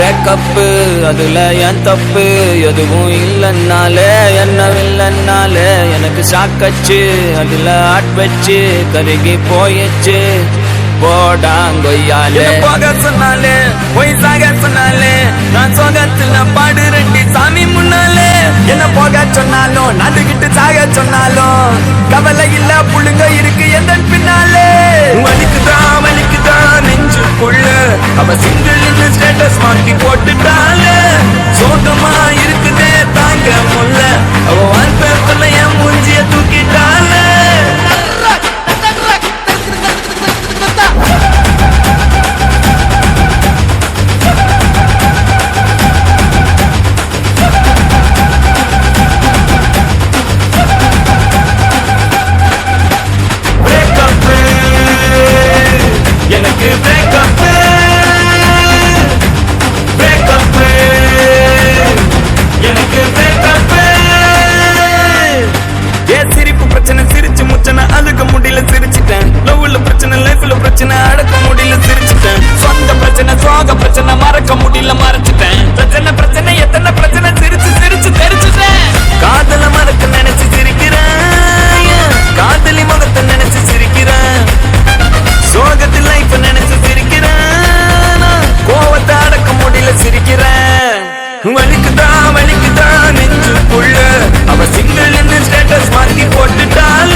Break-up அதுல என் தப்பு எதுவும் இல்லைன்னாலே என்ன இல்லைன்னாலே எனக்கு சாக்கச்சு அதுல ஆட் வச்சு கருகி போயிடுச்சு போடாங்கொய்யாலே போக சொன்னாலே போய் சாக சொன்னாலே நான் சோகத்துல பாடு ரெண்டி சாமி முன்னாலே என்ன போக சொன்னாலும் நடுகிட்டு சாக சொன்னாலும் கவலை இல்ல புள்ளுங்க இருக்கு எந்த பின்னாலே வலிக்குதா நெஞ்சுக்குள்ள அவ சிங்கிள் ஸ்டேட்டஸ் மாத்தி போட்டுட்டாலே சோகமா இருக்குதே தாங்க முல்ல அவ வால்பேப்பர்ல என் மூஞ்சிய தூக்கிட்டாலே எனக்கு பிரேக்கப் எனக்கு பிரேக்கப் ஏ சிரிப்பு பிரச்சனை சிரிச்சு முச்சனை அழுக முடியல சிரிச்சிட்டேன் லவ்ல பிரச்சனை லைஃப்ல பிரச்சனை அடக்க முடியல சிரிச்சிட்டேன் சொந்த பிரச்சனை சோக பிரச்சனை மறக்க முடியல மறைச்சிட்டேன் பிரச்சனை எத்தனை பிரச்சனை சிரிச்சு சிரிச்சு தெரிச்சுட்டேன் காதல மறக்க நினைச்சு சிரிக்கிறேன் காதலி முகத்தை நினைச்சு சிரிக்கிறேன் சோகத்தில் லைஃப் நினைச்சு சிரிக்கிறேன் கோவத்தை அடக்க முடியல சிரிக்கிறேன் வலிக்குதா நெஞ்சுக்குள்ள அவ சிங்கிள் ஸ்டேட்டஸ் மாத்தி போட்டுட்டால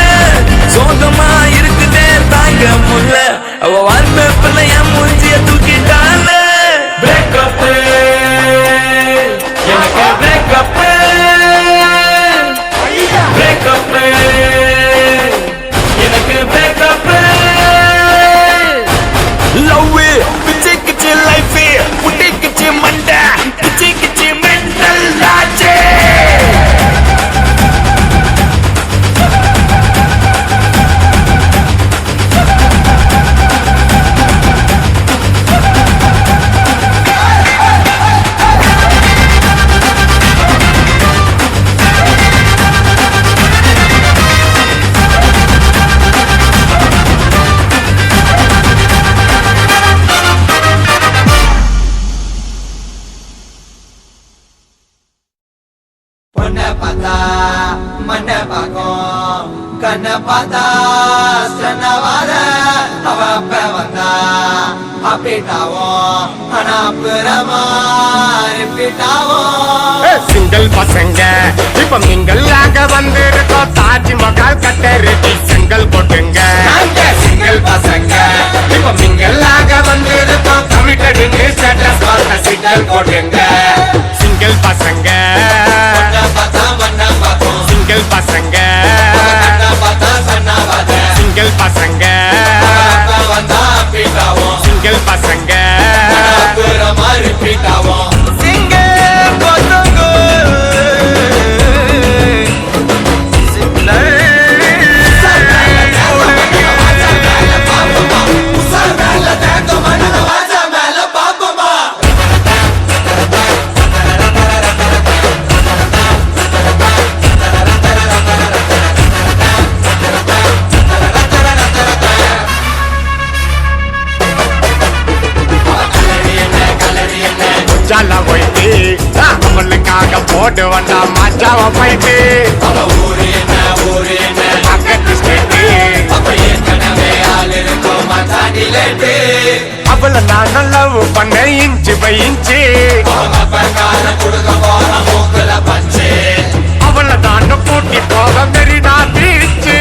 சோகமா இருக்குதே தாங்க முல்ல அவ வால்பேப்பர்ல என் மூஞ்சிய தூக்கிட்டால பிரேக்கப் எனக்கு பிரேக்கப் எனக்கு பிரேக்கப் லவ் பிச்சுக்கிச்சு லைஃப் புட்டிக்கிச்சு மண்டை கிச்சு மெண்டல் ஆச்சே மண்ண பாக்கும் கண்ண பார்த்தா வார அவ அப்ப வந்தா அப்பிட்டாவும் ஆனா அப்புறமா ரிப்பீட்டாவும் சிங்கிள் பசங்க இப்ப மிங்கல் ஆக வந்திருக்கோம் தாஜ்மஹால் கட்ட ரெடி செங்கல் போட்டுங்க சிங்கிள் பசங்க இப்ப மிங்கல் ஆக வந்திருக்கோம் கமிட்டட் ஸ்டேட்டஸ் பார்த்த சிங்கிள் போட்டுங்க சிங்கிள் பசங்க சிங்கிள் பசங்க சிங்கிள் பசங்க சிங்கிள் பசங்க அவளுக்காக போட்டு வந்தா மச்சாவ போயிட்டு பக்கத்து ஸ்டேட்டு அவளை நான் லவ் பண்ண இன்ச்சு பை இன்ச்சு அவளை தான் கூட்டி போக மெரினா பீச்சு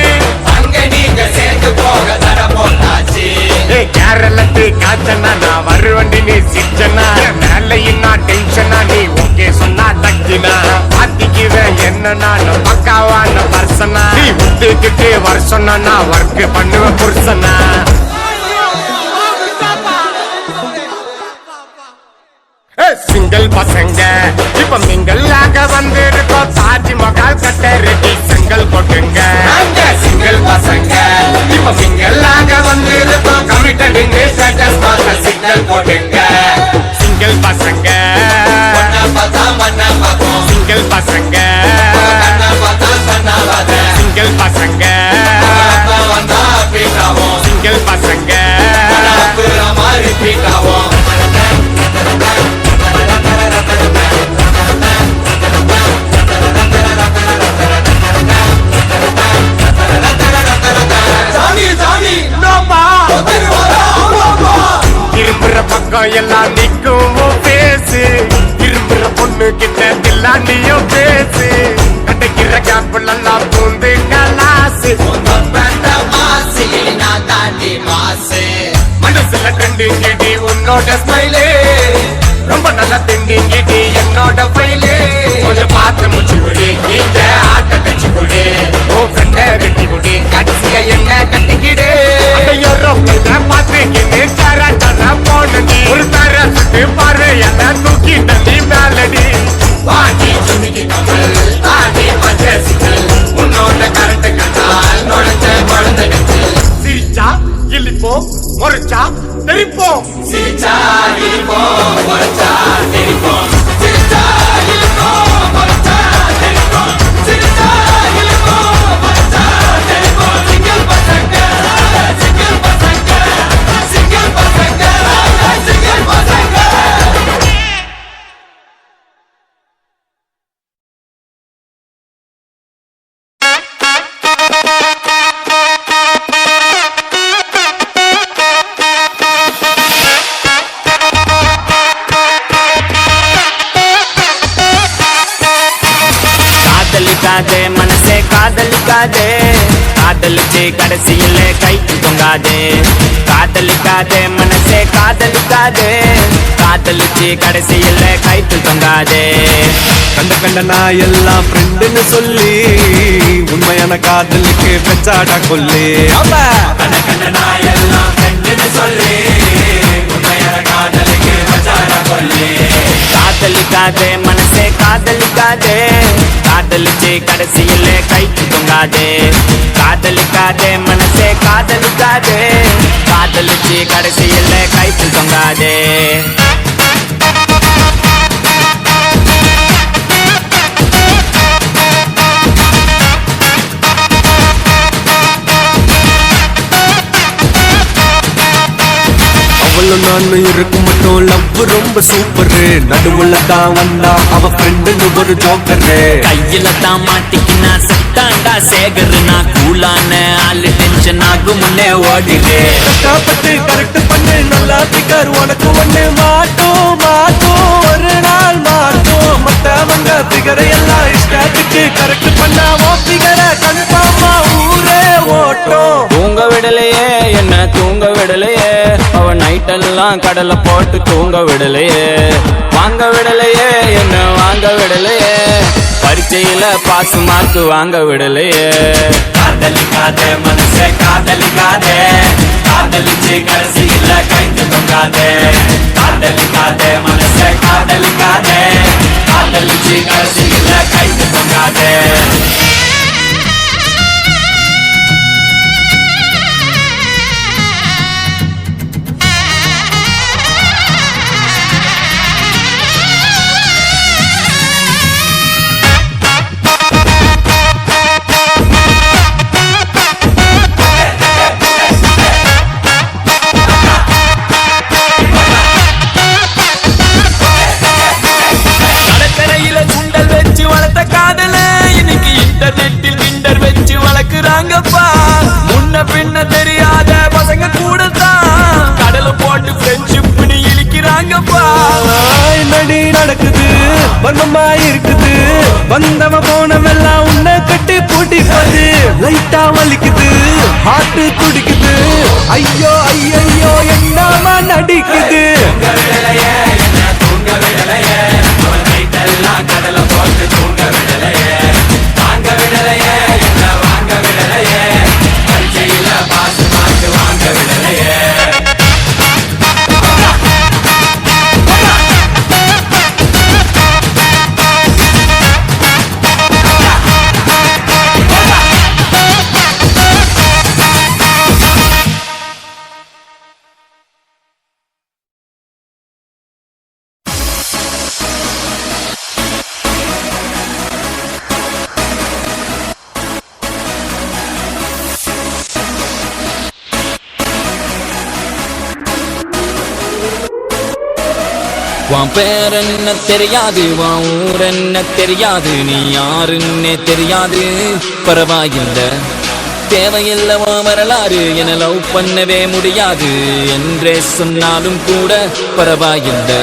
கேரளத்து காச்சனா நான் வருவண்டி நீ சிச்சனா மேலையும் நான் டென்ஷனா நீ ஓகே சொன்னா டக்கினா பாத்திக்குவேன் என்ன நான் பக்காவான பர்சனா நீ விட்டுக்கிட்டு வருஷம்னா நான் ஒர்க் பண்ணுவேன் புருஷனா சிங்கிள் பசங்க இப்ப மிங்கல் ஆக வந்திருக்கோம் தாஜ்மஹால் கட்ட ரெடி செங்கல் போட்டுங்க சிங்கிள் பசங்க இப்ப மிங்கல் ஆக வந்திருக்கோம் கமிட்டட் ஸ்டேட்டஸ் பார்த்த சிக்னல் போட்டுங்க சிங்கிள் பசங்க சிங்கிள் பசங்க சிங்கிள் பசங்க சிங்கிள் பசங்க உலகம் எல்லாம் நிக்கும் பேசு விரும்புற பொண்ணு கிட்ட தில்லாண்டியும் பேசு கிடைக்கிற கேப்பிள் எல்லாம் பூந்து கலாசு மனசுல ட்ரெண்டிங் கிட்டி உன்னோட ஸ்மைலே ரொம்ப நல்லா திண்டிங் கிட்டி என்னோட ஃபைலே கொஞ்சம் பார்த்து முச்சு குடி இந்த ஆட்ட தச்சு குடி ஓ ஃப்ரெண்ட வெட்டி குடி கடைசியா என்ன கட்டிக்கிடு பார்த்துக்கிட்டு சரட்டன போனடி ஒரு தர சுட்டு பாரு என்ன தூக்கி தண்ணி மேலடி வாங்கி சுமிக்கு கமல் தாடி மஜசிக்கல் உன்னோட கரண்ட் கட்டால் நுழைஞ்ச குழந்தை சிரிச்சா இழிப்போம் முறைச்சா தெரிப்போம் சிரிச்சா இழிப்போம் முறைச்சா தெரிப்போம் சிரிச்சா இழிப்போம் முறைச்சா தெரிப்போம் சிரிச்சா இழிப்போம் முறைச்சா தெரிப்போம் சிங்கிள் பசங்க சிங்கிள் பசங்க சிங்கிள் பசங்க சிங்கிள் பசங்க காதலிக்காதே மனசே காதலிக்காதே காதலிச்சு கடைசியில கைக்கு தொங்காதே காதலிக்காதே மனசே காதலிக்காதே காதலிச்சு கடைசியில கைக்கு தொங்காதே கண்ட நான் எல்லாம் ஃப்ரெண்டுன்னு சொல்லி உண்மையான காதலுக்கு பெச்சாடா கொல்லி கண்ட நான் எல்லாம் ஃப்ரெண்டுன்னு சொல்லி உண்மையான காதலுக்கு பெச்சாடா கொல்லி காதலிக்காதே மனசே காதலிக்காதே காதலிச்சு கடைசியில கைக்கு தொங்காதே காதலிக்காதே மனசே காதலிக்காதே காதலிச்சு கடைசியில கைக்கு தொங்காதே அவளும் நானும் இருக்கும் மட்டும் லவ் ரொம்ப சூப்பரு நடுவுல தான் வந்தா அவ ஃப்ரெண்டுன்னு ஒரு ஜோக்கரு கையில தான் மாட்டிக்கினா செத்தாண்டா சேகரு நான் கூலான ஆளு டென்ஷன் ஆகும் முன்னே ஓடிடு கஷ்டப்பட்டு கரெக்ட் பண்ணு நல்லா பிகர் உனக்கு ஒண்ணு மாட்டோம் மாட்டோம் ஒரு நாள் மாட்டோம் மத்தவங்க பிகரை எல்லாம் இஷ்டத்துக்கு கரெக்ட் பண்ணா ஓ பிகரை கன்ஃபார்மா ஊரே ஓட்டும் தூங்க விடலையே என்ன தூங்க விடலையே அவ நைட்டெல்லாம் கடலை போட்டு தூங்க விடலையே வாங்க விடலையே என்ன வாங்க விடலையே பரீட்சையில பாஸ் மார்க் வாங்க விடலையே காதலிக்காதே மனசே காதலிக்காதே காதலிச்சு கடைசியில கைத்து தொங்காதே காதலிக்காதே மனசே காதலிக்காதே காதலிச்சு கடைசியில கைத்து தொங்காதே இன்டர்நெட்டில் கிண்டர் வச்சு வளர்க்குறாங்கப்பா முன்ன பின்ன தெரியாத பசங்க கூட தான் கடலை போட்டு ஃப்ரெண்ட்ஷிப்னு இழிக்கிறாங்கப்பா என்னடி நடக்குது வர்மமா இருக்குது வந்தவ போனவெல்லாம் உன்னை கட்டி பூட்டிப்பது லைட்டா வலிக்குது ஹார்ட் துடிக்குது ஐயோ ஐயோ என்னமா நடிக்குது கடலை போட்டு தூங்க விடலையே வாங்க விடலையே என்ன வாங்க விடலையே பரீட்சையில பாஸ் மார்க் வாங்க விடலையே உன் பேர் என்ன தெரியாது உன் ஊர் என்ன தெரியாது நீ யாருன்னே தெரியாது பரவாயில்லை தேவையில்லவோ வரலாறு என லவ் பண்ணவே முடியாது என்றே சொன்னாலும் கூட பரவாயில்லை.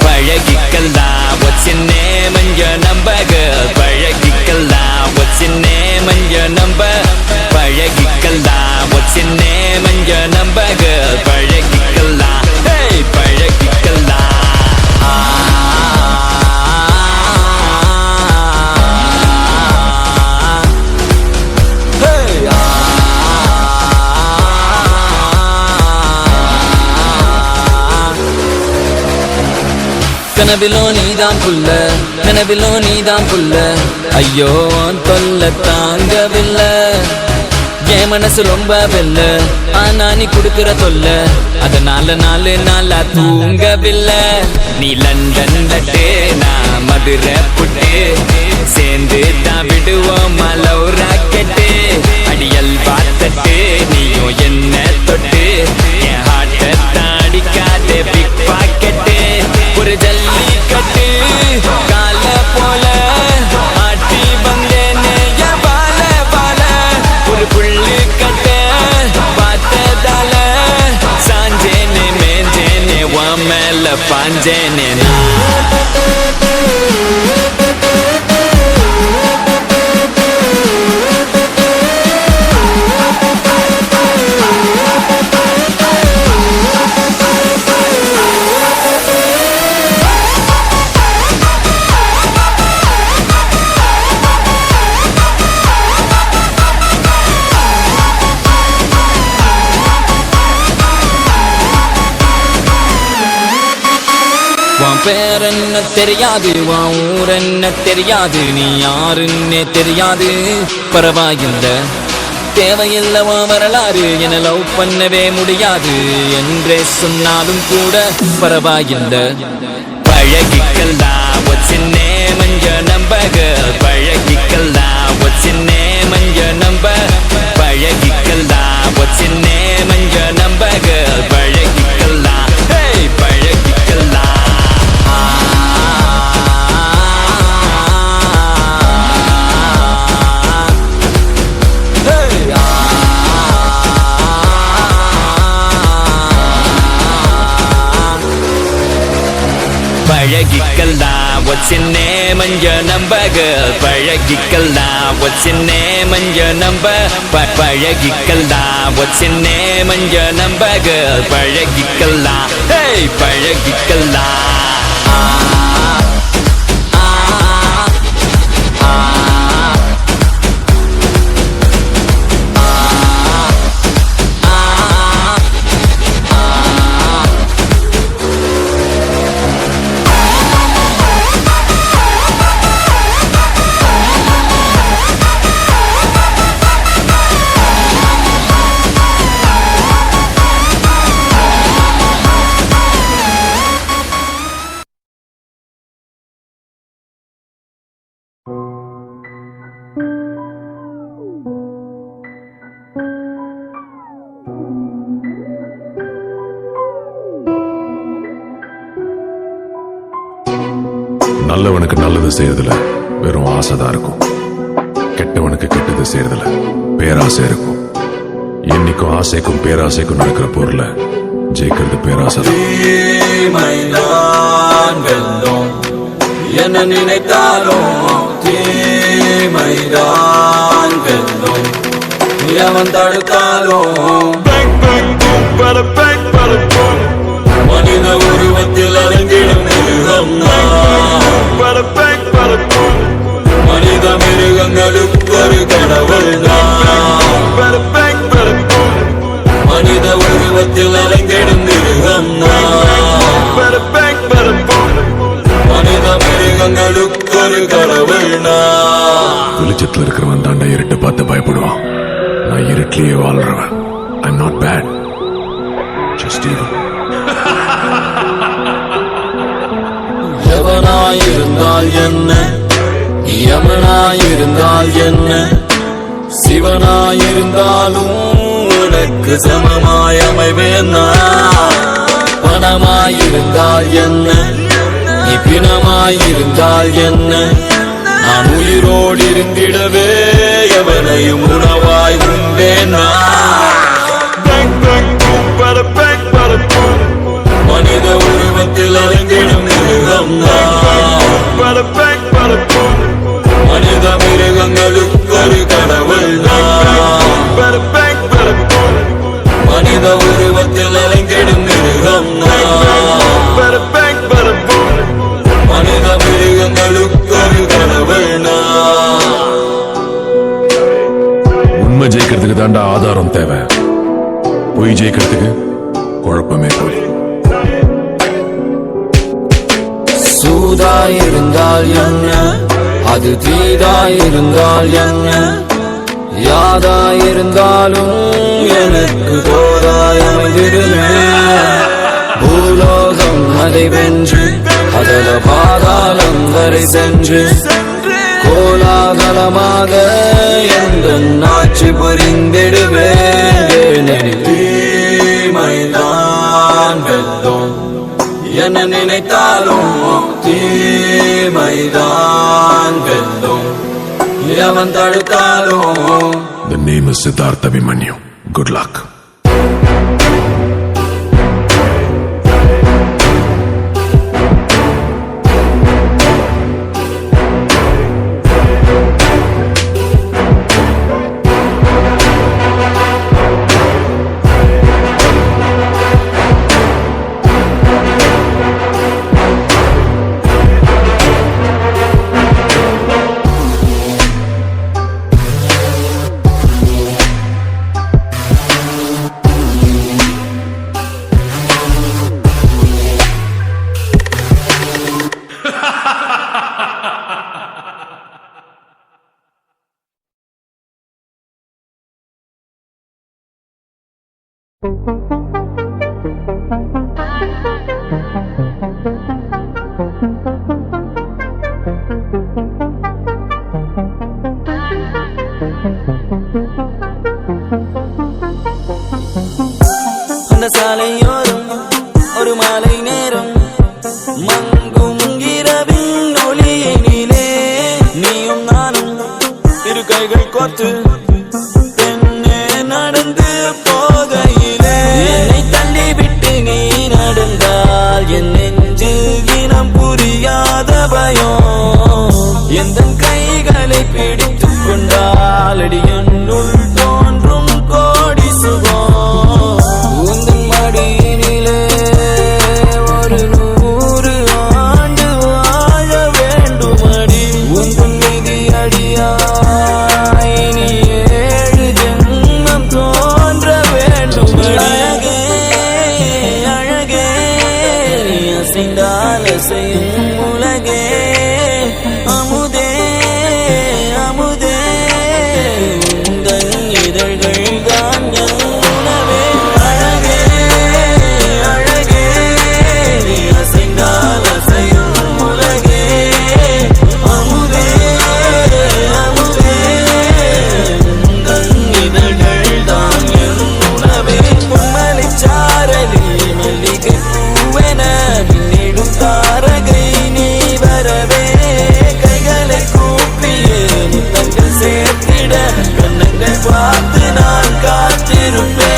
பழகிக்கலாம் what's your name and your number girl, பழகிக்கலாம் what's your name and your number, பழகிக்கலாம் what's your name and your number girl, பழகிக்கலாம் hey பழகிக்கலாம். கனவிலோ நீதான் புள்ள, கனவிலோ நீதான் புள்ள, ஐயோ தொல்ல தாங்கவில்லை. என் மனசு ரொம்ப வெல்ல, ஆனா நீ குடுக்கிற தொல்ல, அதனால 4 நாளா தூங்கவில்லை. நீ லண்டன் லட்டு, நான் மதுரை புட்டு, சேர்ந்து தான் விடுவோம் லவ் ராக்கெட்டு. அடியல் பார்த்தட்டு நீயும் என்ன தொட்டு, என் ஹார்ட்டை தாடிக்காதே பிக் பாக்கெட்டு. ஒரு ஜல்லிக்கட்டு கால போல ஆட்டி வந்தேனே என் பால பால, ஒரு புள்ளு கட்ட பார்த்ததால சாஞ்சேனே மேஞ்சேனே உன் மேல பாஞ்சேனே நான். உன் பேர் என்ன தெரியாது, உன் ஊர் என்ன தெரியாது, நீ யாருன்னே தெரியாது, பரவாயில்லை. தேவையில்லவோ வரலாறு என லவ் பண்ணவே முடியாது என்றே சொன்னாலும் கூட பரவாயில்லை. பழகிக்கலாம் what's your name and your number girl, பழகிக்கலாம் what's your name and your number, பழகிக்கலாம் what's your name and your number girl, பழகிக்கலாம் hey பழகிக்கலாம். பழகிக்கலாம் what's your name and your number girl, பழகிக்கலாம் what's your name and your number, பழகிக்கலாம் what's your name and your number girl, பழகிக்கலாம் hey பழகிக்கலாம். நல்லவனுக்கு நல்லது செய்யறதுல வெறும் ஆசைதான் இருக்கும், கெட்டவனுக்கு கெட்டது செய்யறதுல பேராசை இருக்கும். என்னைக்கும் ஆசைக்கும் பேராசைக்கும் நடக்கிற பொருள ஜெயிக்கிறது பேராசை. என்ன நினைத்தாலும் தீமைதான் வெல்லும், எவன் தடுத்தாலும் மனித உருவத்தில் அலங்கிடும் மிருகம் மனித மிருகங்களுக்கு ஒரு கடவுள் மனித உருவத்தில் அலங்கிடும் மிருகம் மனித மிருகங்களுக்கு ஒரு கடவுள். வெளிச்சத்துல இருக்கிறவன் தாண்டா இருட்டை பார்த்து பயப்படுவான், நான் இருட்டிலேயே வாழ்றவன். I'm not bad, just evil. எவனாயிருந்தால் என்ன, யமனாயிருந்தால் என்ன, சிவனாயிருந்தாலும் உனக்கு சமமாய் அமைவேன் நான். பணமாயிருந்தால் என்ன, நீ பிணமாயிருந்தால் என்ன, நான் உயிரோடு இருந்திடவே எவனையும் உணவாய் உண்டேன் மனித உருவத்தில் அலங்கிடும் மிருகம் மனித மிருகங்களுக்கு ஒரு கடவுள் மனித உருவத்தில் அலங்கிடும் மிருகம் மனித மிருகங்களுக்கு ஒரு கடவுள் உண்மை ஜெயிக்கிறதுக்கு தாண்டா ஆதாரம் தேவை, பொய் ஜெயிக்கிறதுக்கு குழப்பமே போய். சூதாயிருந்தால் என்ன, அது தீதாயிருந்தால் என்ன, யாதாயிருந்தாலும் எனக்கு தோதாயமைந்திடுமே. பூலோகம் அதை வென்று அதல பாதாளம் வரை சென்று கோலாகலமாக எந்த ஆட்சி புரிந்திடுவேன். தீமைதான் வெல்லும் என்ன நினைத்தாலும், தீமைதான் வெல்லும் எவன் தடுத்தாலும். The name is Siddhartha Abhimanyu. Good luck. அந்த சாலையோரம் ஒரு மாலை நேரம் மங்கும் இரவின் ஒளியினிலே நீயும் நானும் இரு கைகள் கோர்த்து பெண்ணே நடந்து போகையிலே என்னை தள்ளிவிட்டு நீ நடந்தால் என் நெஞ்சு இனம் புரியாத பயம். எந்த கைகளை பிடித்துக் கொண்டால் அடியனுள் தோன்றும் கோடி சுகம். உந்தன் மடியினிலே ஒரு 100 ஆண்டு வாழ வேண்டுமடி. உந்தன் மீதி அடியாய் நீ 7 ஜென்மம் தோன்ற வேண்டும். அழகே அழகே அசைந்தால் அசையும் உலகே. அமுதே அமுதே உந்தன் இதழ்கள் தான் என் உணவே. அழகே அழகே நீ அசைந்தால் அசையும் உலகே. அமுதே அமுதே உந்தன் இதழ்கள் தான் என் உணவே. பொன்மலைச் சாரலில் மல்லிகை பூவென நின்னிடும் தாரகை நீ வரவே. கைகளை கூப்பியே முத்தங்கள் சேர்த்திட கண்ணங்கள் பார்த்து நான் காத்திருப்பேன்.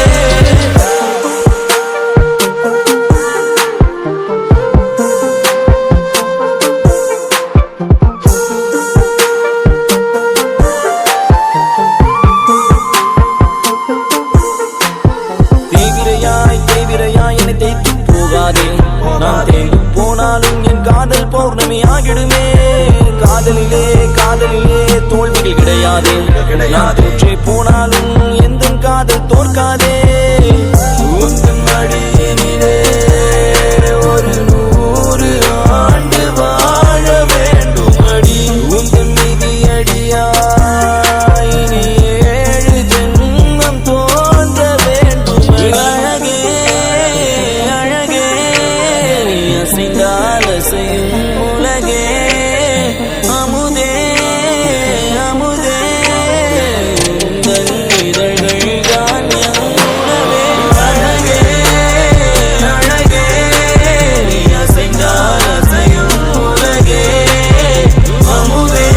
தீவிரையாய் என்னை தேய்த்து போகாதே. நான் தேய்ந்து போனாலும் என் காதல் பௌர்ணமியாகிடுமே. காதலிலே காதலிலே தோல்விகள் கிடையாதே. நான் தோற்றே போனாலும் எந்த காதல் தோற்காதே. உந்தன் மடியினிலே ஒரு 100 ஆண்டு வாழ வேண்டுமடி. உந்தன் மீதி அடியாய் நீ 7 ஜென்மம் தோன்ற வேண்டுமடி. அழகே அழகே நீ அசைந்தால் அசையும் உலகே. அமுதே அமுதே உந்தன் இதழ்கள் தான் என் உணவே. அழகே அழகே நீ அசைந்தால் அசையும் உலகே. அமுதே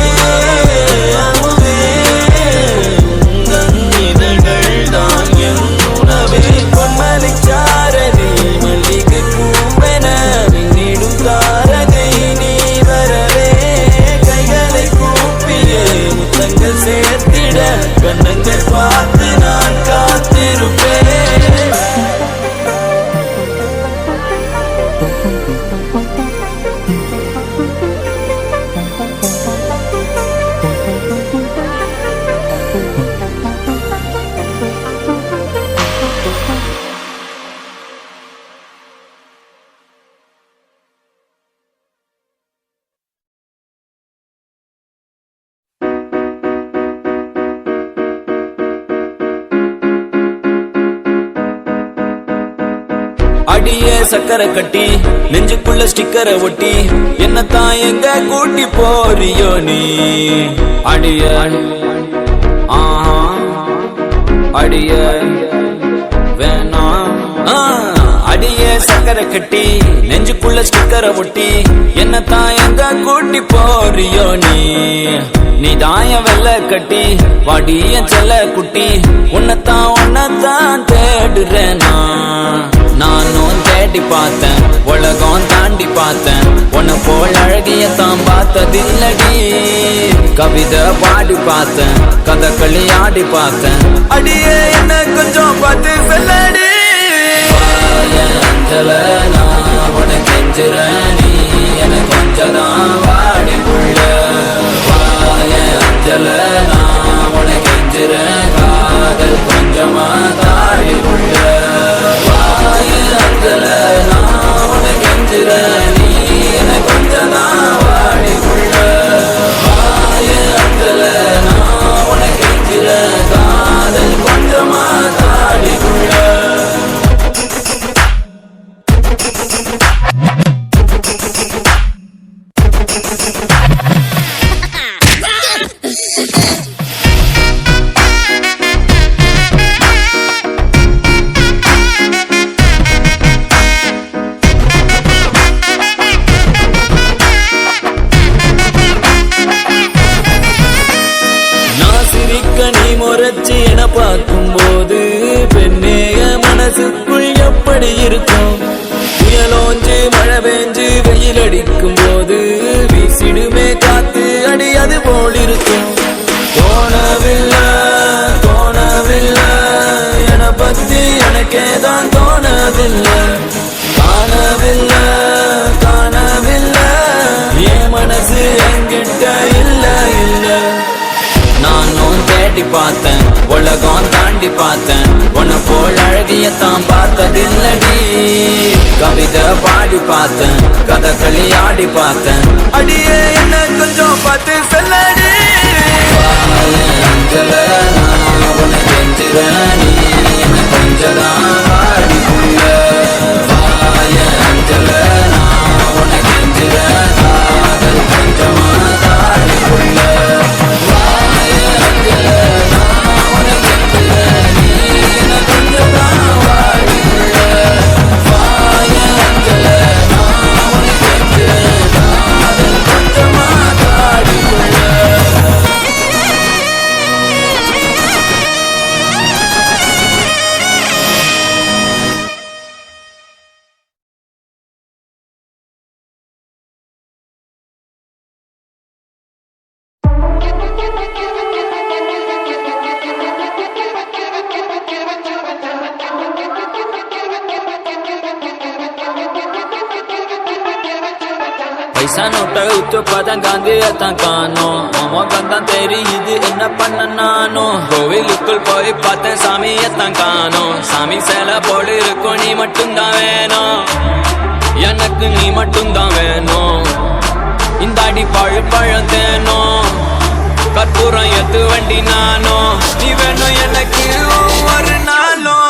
அடியே சக்கரை கட்டி நெஞ்சுக்குள்ள ஸ்டிக்கரை ஒட்டி என்னத்தான் எங்க கூட்டி போறியோ நீ அடிய அடிய வேணாம் அடியே சக்கரை கட்டி நெஞ்சுக்குள்ள ஸ்டிக்கரை ஒட்டி என்னத்தான் எங்க கூட்டி போறியோ நீ தாய வெள்ள கட்டி வாடிய செல்ல குட்டி உன்னத்தான் தேடுறேன் நானும் தேடி பார்த்தேன் உலகம் தாண்டி பார்த்தேன் உன்னை போல் அழகிய தான் பார்த்ததில்லடி கவிதை பாடி பார்த்தேன் கதகளி ஆடி பார்த்தேன் அடியே என்ன கொஞ்சம் பார்த்து சொல்லடி அஞ்சல நான் உனக்கு கெஞ்சுறேன் நீ எனக்கு கொஞ்சம் தான் வாடி உள்ள அஞ்சல நான் உனக்கு கெஞ்சுறேன் காதல் கொஞ்சமா தாடி உள்ள அஞ்சல நான் உனக்கு கெஞ்சுறேன் நீ எனக்கு கொஞ்சம் தான் வாடி உள்ள அஞ்சல நான் உனக்கு கெஞ்சுறேன் காதல் கொஞ்சமா தாடி உள்ள என பார்க்கும்போது பெண்ணேய மனசுக்குள் எப்படி இருக்கும் புயலோஞ்சு மழை பெஞ்சு வெயில் அடிக்கும் போது வீசிடுமே காத்து அடி அது போல் இருக்கும் தோணவில்லை என பத்தி எனக்கே தான் தோணவில்லை காணவில்லை என் மனசு என்கிட்ட இல்ல நானும் தேடி பார்த்தேன் உலகம் தாண்டி பார்த்தேன் உன்னை போல் அழகியத்தான் பார்த்ததில்லடி கவிதை பாடி பார்த்தேன் கதகளி ஆடி பார்த்தேன் அடியே என்ன கொஞ்சம் பார்த்து சொல்லடி அஞ்சல நான் உனக்கு கெஞ்சுறேன் நீ என்ன கொஞ்சம் தான் வாடி உள்ள அஞ்சல நான் உனக்கு கெஞ்சுறேன் காதல் கொஞ்சமா தாடி உள்ள பைசா நோட்டை உத்து பதம் காந்தியத்தான் காணோம் அமோகம் தான் தெரியுது என்ன பண்ண நானும் கோவிலுக்குள் போய் பார்த்தேன் சாமியத்தான் காணோம் சாமி சேலை போடு இருக்கும் நீ மட்டும்தான் வேணும் எனக்கு நீ மட்டும்தான் வேணும் இந்த அடி பழம் தேனும் கற்பூரம் எத்து வண்டி நானும் நீ வேணும் எனக்கு ஒரு நாளும்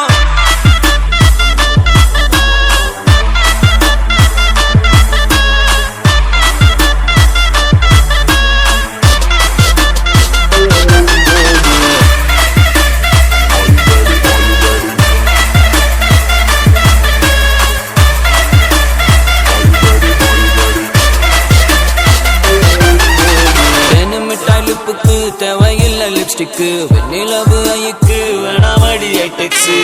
தேவையில்லை லிப்ஸ்டிக்கு வெண்ணிலவு ஐக்கு வேணாமடி ஐடெக்ஸு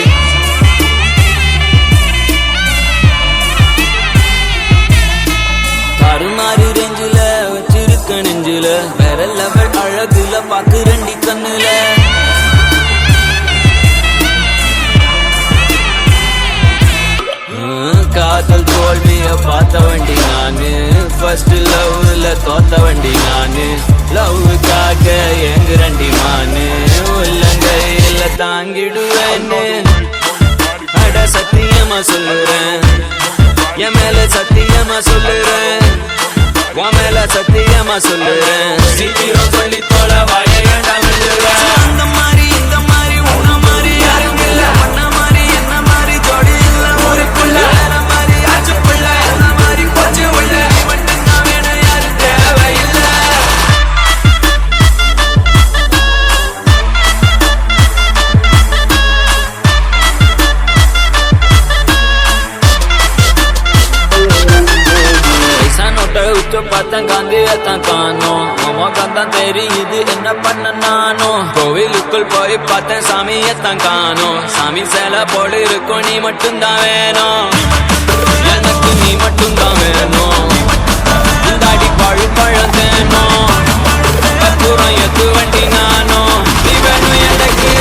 தாறுமாறு ரேஞ்சில வச்சிருக்க நெஞ்சில வேற லெவல் அழகுல பாக்கு ரெண்டி கண்ணுல காதல் தோல்விய பார்த்த வண்டி நானு ஃபர்ஸ்ட் லவ்ல தோத்த வண்டி நானு லவ்வுக்காக எங்குரண்டி மானு உள்ளங்கையில தாங்கிடுவேன்னு அட சத்தியமா சொல்லுறேன் என் மேல சத்தியமா சொல்லுறேன் உன் மேல சத்தியமா சொல்லுறேன் சீக்கிரம் சொல்லி தோல வாய வேண்டாம் அந்த மாதிரி இந்த மாதிரி உன்ன மாதிரி யாரும் இல்ல பண்ண மாதிரி என்ன மாதிரி ஜோடி இல்ல ஊருக்குள்ள வேற மாதிரி ஆச்சு புள்ள என்ன மாதிரி போச்சு உள்ள நீ மட்டும் தான் வேணும் யாரும் தேவையில்லை பார்த்தேன் காந்தியத்தான் காணோம் அம்மாக்கத்தான் தெரியுது என்ன பண்ண நானும் கோவிலுக்குள் போய் பார்த்தேன் சாமியத்தான் காணோம் சாமி சேலை போல இருக்கும் நீ மட்டும்தான் வேணும் எனக்கு நீ மட்டும்தான் வேணும் இந்த அடி பழு பழந்தேனும் கற்பூரம் எத்து வண்டி நானும் நீ வேணும் எனக்கு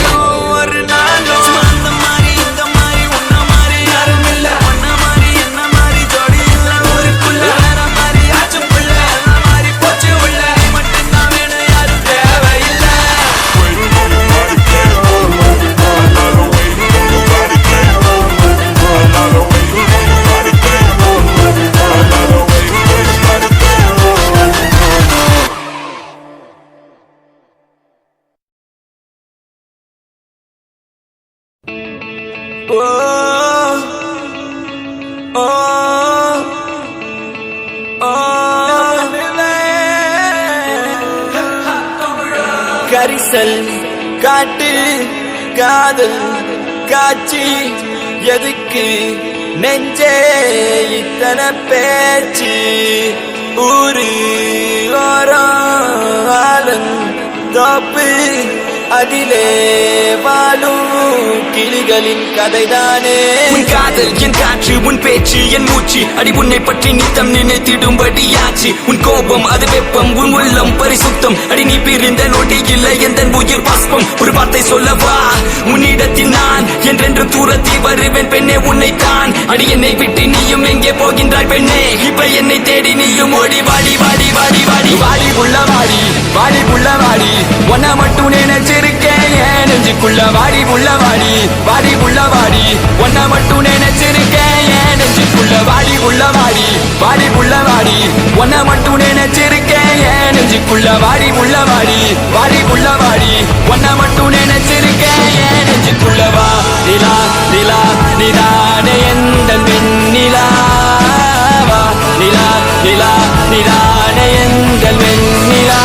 ஒரு நாளும் அந்த மாதிரி இந்த மாதிரி உன்ன மாதிரி யாரும் இல்ல ஒன்ன மாதிரி என்ன மாதிரி ஜோடி இல்ல ஊருக்குள்ள வேற மாதிரி ஆச்சு புள்ள என்ன மாதிரி போச்சு உள்ள நீ மட்டும்தான் வேணும் யாரும் தேவையில்லை கரிசல் காட்டு காதல் காட்சி எதுக்கு நெஞ்சே இத்தனை பேச்சு ஊரு ஓரம் ஆலன் தோப்பு அதிலே வாழும் கிளிகளின் கதைதானே உன் காதல் என் காற்று உன் பேச்சு என் மூச்சு அடி உன்னை பற்றி நித்தம் நினைத்திடும்படியாச்சு உன் கோபம் அது வெப்பம் உன் உள்ளம் பரிசுத்தம் அடி நீ பிரிந்த நொடி இல்லை எந்த உயிர் பாஸ்பம் ஒரு வார்த்தை சொல்லவா உன்னிடத்தில் நான் என்றென்றும் தூரத்தி வருவேன் பெண்ணே உன்னைத்தான் அடி என்னை விட்டு நீயும் எங்கே போகின்றாய் பெண்ணே இப்ப என்னை தேடி நீயும் ஓடி வாடி வாடி வாடி வாடி வாடி புள்ள வாடி வாடி புள்ள வாடி ஒன்ன மட்டும் நினைச்சிருக்கேன் என் நெஞ்சுக்குள்ள வாடி புள்ள வாடி வாடி புள்ள வாடி ஒன்ன மட்டும் நினைச்சிருக்கேன் என் நெஞ்சுக்குள்ள வாடி புள்ள வாடி வாடி புள்ள வாடி ஒன்ன மட்டும் நினைச்சிருக்கேன் என் நெஞ்சுக்குள்ள வாடி புள்ள வாடி வாடி புள்ள வாடி ஒன்ன மட்டும் நினைச்சிருக்கேன் என் நெஞ்சுக்குள்ள வா நிலா நிலா நிதானே எந்த வெண்ணிலா வா நிலா நிலா நிதானே எங்கள் வெண்ணிலா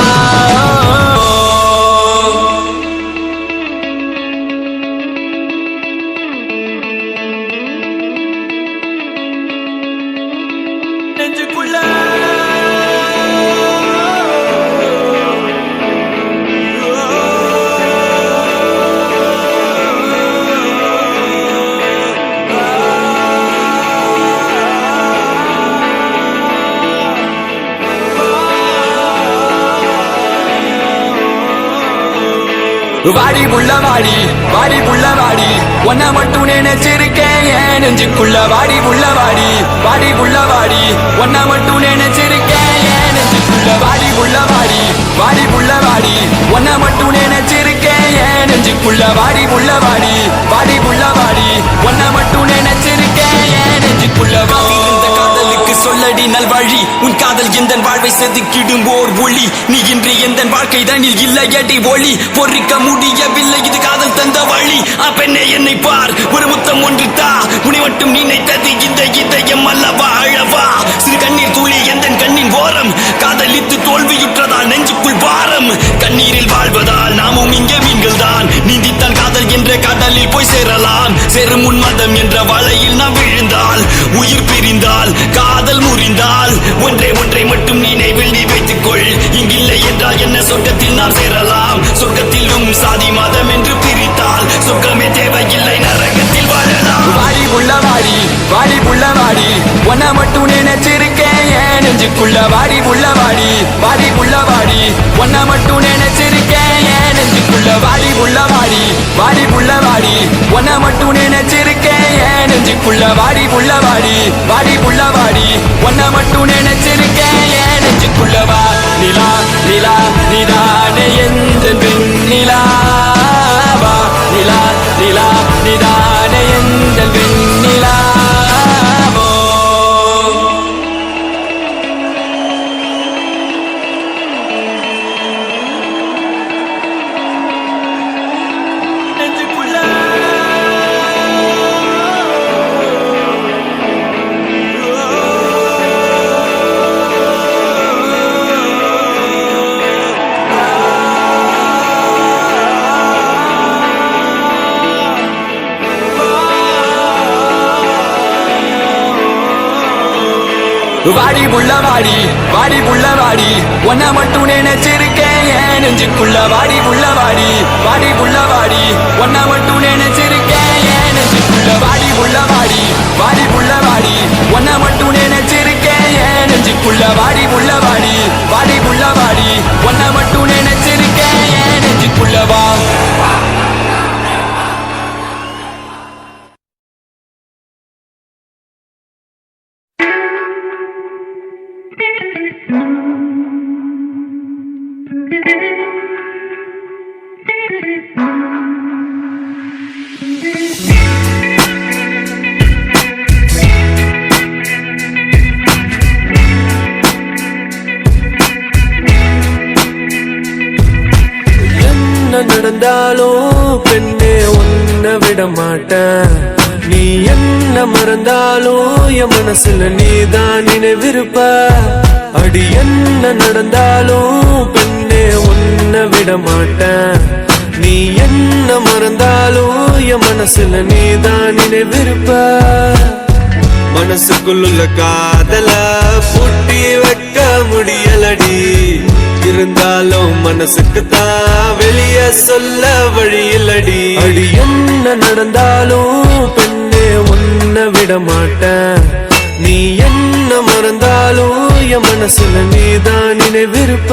வாடி புள்ள வாடி வாடி புள்ள வாடி ஒன்ன மட்டும் நினைச்சிருக்கேன் என் நெஞ்சுக்குள்ள வாடி புள்ள வாடி வாடி புள்ள வாடி ஒன்ன மட்டும் நினைச்சிருக்கேன் என் நெஞ்சுக்குள்ள வாடி புள்ள வாடி வாடி புள்ள வாடி ஒன்ன மட்டும் நினைச்சிருக்கேன் என் நெஞ்சுக்குள்ள வாடி புள்ள வாடி வாடி புள்ள வாடி ஒன்ன மட்டும் நினைச்சிருக்கேன் என் நெஞ்சுக்குள்ள வாடி காதலுக்கு சொல்லடி நல்வழி உன் காதல் எந்த வாழ்வை செதுக்கிடும் ஓர் ஒளி நீ இன்று எந்த வாழ்க்கை தனில் இல்லையடி ஒளி பொறிக்க முடியவில்லை இது காதல் தந்த வழி பெண்ணே என்னை பார் ஒரு முத்தம் ஒன்று தா உன்னை மட்டும் நினைத்தது இந்த இதயம் அல்லவா அழவா சிறு கண்ணீர் துளி எந்த கண்ணின் ஓரம் காதலித்து தோல்வியுற்றதால் நெஞ்சுக்குள் பாரம் கண்ணீரில் வாழ்வதால் நாமும் இங்கே மீன்கள் தான் நீந்தித்தான் காதல் என்ற கடலில் போய் சேரலாம் சேரும் உன்மதம் என்ற வலையில் நாம் விழுந்தால் உயிர் பிரிந்தால் காதல் முறிந்தால் ஒன்றை ஒன்றை மட்டும் நினைவில் நீ வைத்துக் கொள் இங்கில்லை என்றால் என்ன சொர்க்கத்தில் நாம் சேரலாம் சொர்க்கத்திலும் சாதி மதம் என்று பிரித்தால் சொர்க்கமே தேவையில்லை நரகத்தில் வாழலாம் வாடி புள்ள வாடி வாடி புள்ள வாடி ஒன்ன மட்டும் நினைச்சிருக்கேன் என் நெஞ்சுக்குள்ள வாடி புள்ள வாடி வாடி புள்ள வாடி ஒன்ன மட்டும் நினைச்சிருக்கேன் என் நெஞ்சுக்குள்ள வாடி புள்ள வாடி வாடி புள்ள வாடி ஒன்ன மட்டும் நினைச்சிருக்கேன் என் நெஞ்சுக்குள்ள வாடி புள்ள வாடி வாடி புள்ள வாடி ஒன்ன மட்டும் நினைச்சிருக்கேன் என் நெஞ்சுக்குள்ள வா நிலா நிலா நிதானே எந்த வெண்ணிலா வா நிலா நிலா நிதானே எந்த வெண்ணிலா வாடி புள்ள வாடி வாடி புள்ள வாடி ஒன்ன மட்டும் நினைச்சிருக்கேன் என் நெஞ்சுக்குள்ள வாடி புள்ள வாடி வாடி புள்ள வாடி ஒன்ன மட்டும் நினைச்சிருக்கேன் என் நெஞ்சுக்குள்ள வாடி புள்ள வாடி வாடி புள்ள வாடி ஒன்ன மட்டும் நினைச்சிருக்கேன் என் நெஞ்சுக்குள்ள வாடி புள்ள வாடி வாடி புள்ள வாடி ஒன்ன மட்டும் நினைச்சிருக்கேன் என் நெஞ்சுக்குள்ள வா நடந்தாலும் பெண்ணே உன்னை விட மாட்டேன் நீ என்ன மறந்தாலும் என் மனசுல நீதான் நினைவிருப்ப அடி என்ன நடந்தாலும் பெண்ணே உன்னை விட மாட்டேன் நீ என்ன மறந்தாலும் என் மனசுல நீதான் நினைவிருப்ப மனசுக்குள்ள காதல பூட்டி வைக்க முடியலடி இருந்தாலும் மனசுக்கு தான் வெளிய சொல்ல வழியிலடி அடி என்ன நடந்தாலும் பெண்ணே உன்னை விட மாட்டேன் நீ என்ன மறந்தாலும் என் மனசுல நீதான் நினைவிருப்ப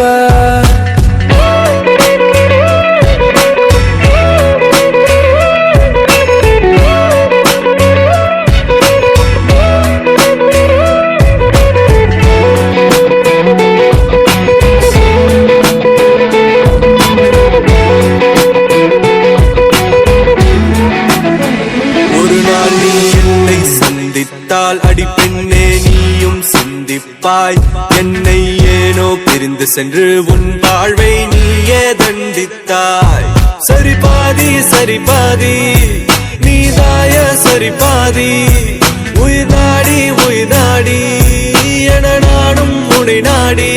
அடி பெண்ணே நீயும் சிந்திப்பாய் என்னை ஏனோ பிரிந்து சென்று உன் வாழ்வை நீயே தண்டித்தாய் சரி பாதி நீதாய சரி பாதி உயிர் நாடி என நானும் உனை நாடி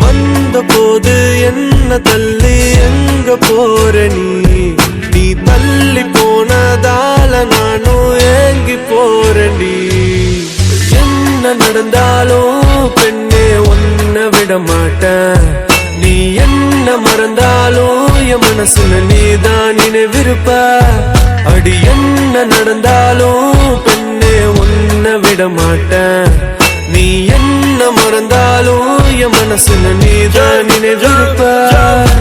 வந்த போது என்ன தள்ளி எங்க போற நீ தள்ளி போனதால நானும் ஏங்கி போறேன்டி என்ன நடந்தாலும் பெண்ணே உன்னை விட மாட்டேன் நீ என்ன மறந்தாலும் என் மனசுல நீதான் நினைவிருப்ப அடி என்ன நடந்தாலும் பெண்ணே உன்னை விட மாட்டேன் நீ என்ன மறந்தாலும் என் மனசுல நீதான் நினைவிருப்ப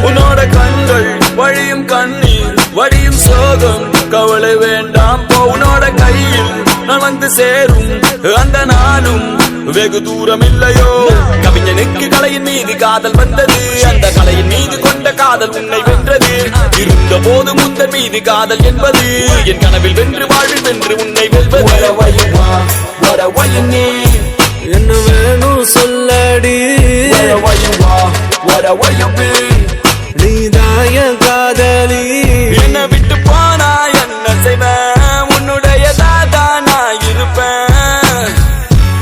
உன்னோட கண்கள் வழியும் கண்ணீர் வடியும் சோகம் கவலை வேண்டாம் உன்னோட கையில் நான் வந்து சேரும் அந்த நாளும் வெகு தூரம் இல்லையோ கவிஞனுக்கு கலையின் மீது காதல் வந்தது அந்த கலையின் மீது கொண்ட காதல் உன்னை வென்றது இருந்த போது முந்த மீது காதல் என்பது என் கனவில் வென்று வாழ்வில் வென்று உன்னை வெல்வது என்ன வேணும் சொல்லடி நீதாய காதலி என்ன விட்டு போனா என்ன செய்வேன் உன்னுடையதான் நான் இருப்பேன்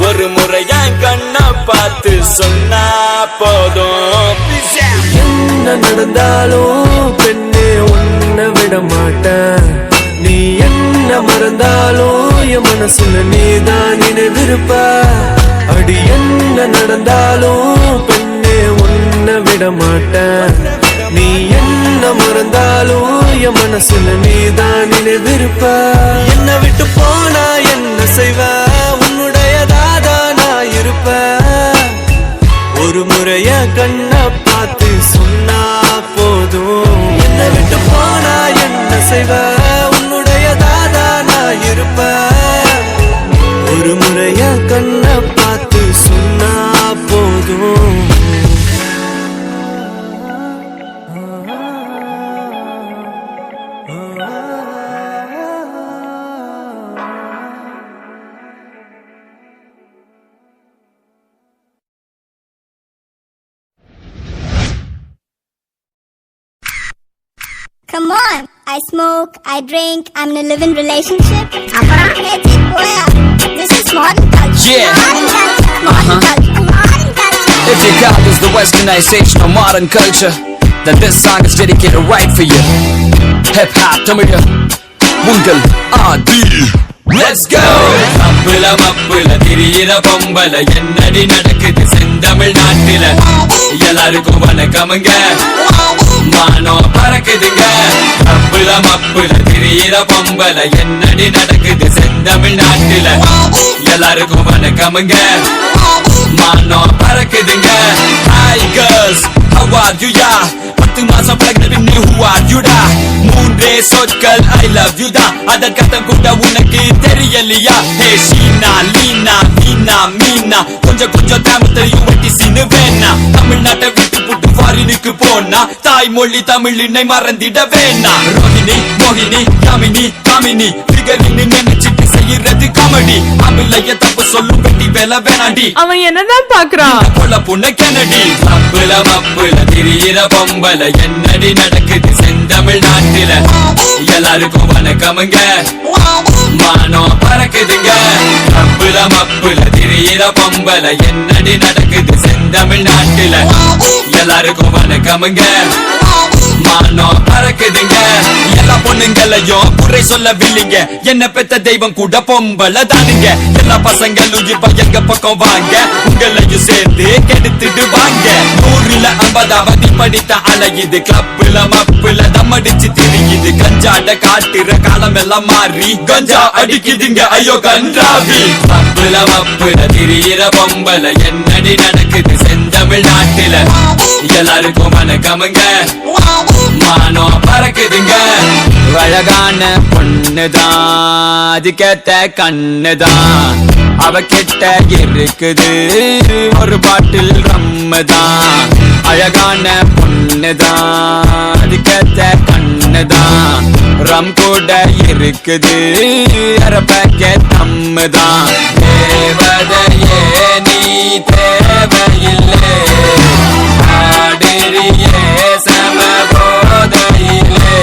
ஒரு முறை என் கண்ணை பார்த்து சொன்னா போதும் என்ன நடந்தாலும் பெண்ணே உன்னை விட மாட்டேன் நீ என்ன மறந்தாலும் என் மனசுல நீதான் நினைவிருப்ப அடி என்ன நடந்தாலும் பெண்ணே உன்னை விட மாட்டேன் நீ என்ன மறந்தாலும் என் மனசுல நீதான் நினைவிருப்ப என்ன விட்டு போனா என்ன செய்வ உன்னுடையதாதா நான் இருப்ப ஒரு முறைய கண்ண பார்த்து சொன்னா போதும் என்ன விட்டு போனா என்ன செய்வ உன்னுடையதாதா நான் இருப்ப ஒரு முறையா கண்ண பார்த்து சொன்னா போதும் Come on, I smoke, I drink, I'm in a living relationship. This is modern culture. Yeah. Modern culture. Modern culture. Modern culture. If your God is the westernization of modern culture, then this song is dedicated right for you. Hip hop, Tamil, Mungal, Adi. Let's go! மப்புல மப்புல திரியிற பொம்பல என்னடி நடக்குது செந்தமிழ் நாட்டில எல்லாருக்கும் வணக்கமுங்க மானம் பறக்குதுங்க மப்புல மப்புல திரியிற பொம்பல என்னடி நடக்குது செந்தமிழ் நாட்டில எல்லாருக்கும் வணக்கமுங்க மானம் பறக்குதுங்க Hi girls, how are you ya? 10 மாசம் pregnant நீ who are you da? மூன்றே சொற்கள் I love you da. அதற்கர்த்தம் கூட உனக்கு தெரியலையா? ஹே ஷீனா லீனா வீணா மீனா கொஞ்சம் கொஞ்சம் தமிழ் தெரியும் வெட்டி சின்னு வேணா தமிழ்நாட்டை விட்டு புட்டு ஃபாரினுக்கு போனா தாய்மொழி தமிழினை மறந்திட வேணா ரோஹிணி மோகினி யாமினி காமினி பிகரின்னு நினைச்சிட்டு செய்யறது காமெடி அமிலைய தப்பு சொல்லும் வெட்டி வேலை வேணாடி அவன் என்னதான் பாக்குறான் கொல்ல புண்ண கெனடி மப்புல மப்புல திரியிற பொம்பல என்னடி நடக்குது செந்தமிழ் நாட்டில எல்லாருக்கும் வணக்கமுங்க மானம் பறக்குதுங்க மப்புல மப்புல திரியிற பொம்பல என்னடி நடக்குது செந்தமிழ் நாட்டில எல்லாருக்கும் வணக்கமுங்க மானம் பறக்குதுங்க எல்லா பொண்ணுங்களையும் குறை சொல்லவில்லைங்க என்ன பெத்த தெய்வம் கூட பொம்பல தானுங்க எல்லா பசங்களும் இப்ப எங்க பக்கம் வாங்க உங்களையும் சேர்ந்து கெடுத்துட்டு வாங்க 100ல 50வது படித்த அலையுது கிளப்புல மப்புல தம்மடிச்சு திரியுது கஞ்சாட காட்டுற காலம் எல்லாம் மாறி கஞ்சா அடிக்குதுங்க ஐயோ கன்றாவி மப்புல மப்புல திரியிற பொம்பல என்னடி நடக்குது செந்தமிழ் நாட்டில எல்லாருக்கும் வணக்கமுங்க மானம் பறக்குதுங்க அழகான பொண்ணுதான் அதுக்கேத்த கண்ணுதான் அவ கிட்ட இருக்குது ஒரு பாட்டில் ரம்முதான் அழகான பொண்ணுதான் அதுக்கேத்த கண்ணுதான் ரம் கூட இருக்குது அரை பேக்கெட் தம்முதான் தேவதையே நீ தேவையில்லை ஆடிரியே சமபோதையிலே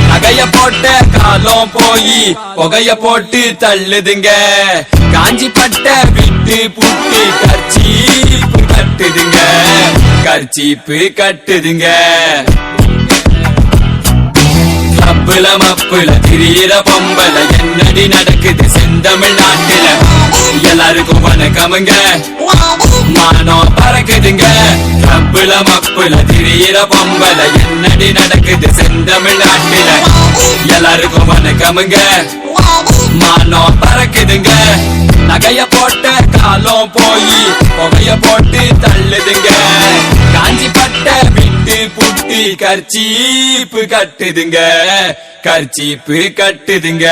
நகைய போட்ட காலம் போய் புகைய போட்டு தள்ளுதுங்க காஞ்சி பட்ட விட்டு புட்டு கர்ச்சீப்பு கட்டுதுங்க கர்ச்சீப்பு கட்டுதுங்க மப்புல மப்புல திரியிற பொம்பல என்னடி நடக்குது செந்தமிழ் நாட்டில எல்லாருக்கும் வணக்கமுங்க மானம் பறக்குதுங்க மப்புல மப்புல திரியிற பொம்பல என்னடி நடக்குது செந்தமிழ் நாட்டில எல்லாருக்கும் வணக்கமுங்க மானம் பறக்குதுங்க நகைய போட்ட காலம் போய் புகைய போட்டு தள்ளுதுங்க காஞ்சி பட்ட விட்டு புட்டு கர்ச்சீப்பு கட்டுதுங்க கர்ச்சீப்பு கட்டுதுங்க